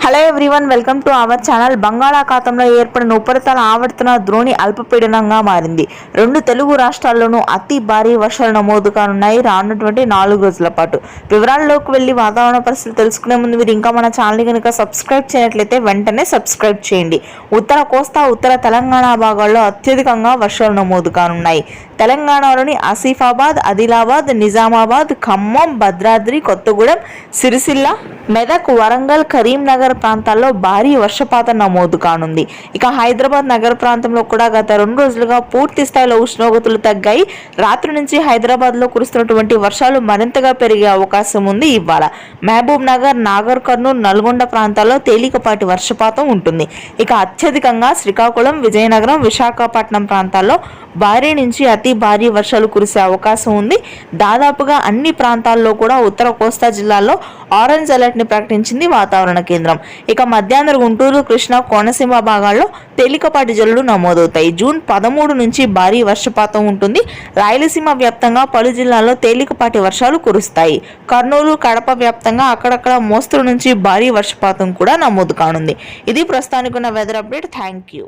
Hello everyone, welcome to our channel. బంగాళాఖాతంలో ఏర్పడిన ఉపరితల ఆవర్తన ద్రోణి అల్పపీడనంగా మారింది. 2 తెలుగు రాష్ట్రాల్లోనూ అతి భారీ వర్షాలు నమోదు కానున్నాయి రానున్నటువంటి 4 రోజుల పాటు. వివరాల్లోకి వెళ్లి వాతావరణ పరిస్థితులు తెలుసుకునే ముందు మీరు ఇంకా మన ఛానల్ని కనుక సబ్స్క్రైబ్ చేయనట్లయితే వెంటనే సబ్స్క్రైబ్ చేయండి. ఉత్తర కోస్తా, ఉత్తర తెలంగాణ భాగాల్లో అత్యధికంగా వర్షాలు నమోదు కానున్నాయి. తెలంగాణలోని ఆసిఫాబాద్, ఆదిలాబాద్, నిజామాబాద్, ఖమ్మం, భద్రాద్రి కొత్తగూడెం, సిరిసిల్ల, మెదక్, వరంగల్, కరీంనగర్ ప్రాంతాల్లో భారీ వర్షపాతం నమోదు కానుంది. ఇక హైదరాబాద్ నగర ప్రాంతంలో కూడా గత 2 రోజులుగా పూర్తి స్థాయిలో ఉష్ణోగ్రతలు తగ్గాయి. రాత్రి నుంచి హైదరాబాద్ లో కురుస్తున్నటువంటి వర్షాలు మరింతగా పెరిగే అవకాశం ఉంది. ఇవాళ మహబూబ్ నగర్, నాగర్ కర్నూలు, నల్గొండ ప్రాంతాల్లో తేలికపాటి వర్షపాతం ఉంటుంది. ఇక అత్యధికంగా శ్రీకాకుళం, విజయనగరం, విశాఖపట్నం ప్రాంతాల్లో భారీ నుంచి అతి భారీ వర్షాలు కురిసే అవకాశం ఉంది. దాదాపుగా అన్ని ప్రాంతాల్లో కూడా ఉత్తర కోస్తా జిల్లాల్లో ఆరెంజ్ అలర్ట్ ని ప్రకటించింది వాతావరణ కేంద్రం. ఇక మధ్యాహ్నం గుంటూరు, కృష్ణా, కోనసీమ భాగాల్లో తేలికపాటి జల్లులు నమోదవుతాయి. జూన్ 13 నుంచి భారీ వర్షపాతం ఉంటుంది. రాయలసీమ వ్యాప్తంగా పలు జిల్లాల్లో తేలికపాటి వర్షాలు కురుస్తాయి. కర్నూలు, కడప వ్యాప్తంగా అక్కడక్కడ మోస్తరు నుంచి భారీ వర్షపాతం కూడా నమోదు కానుంది. ఇది ప్రస్తుతానికి ఉన్న వెదర్ అప్డేట్. Thank you.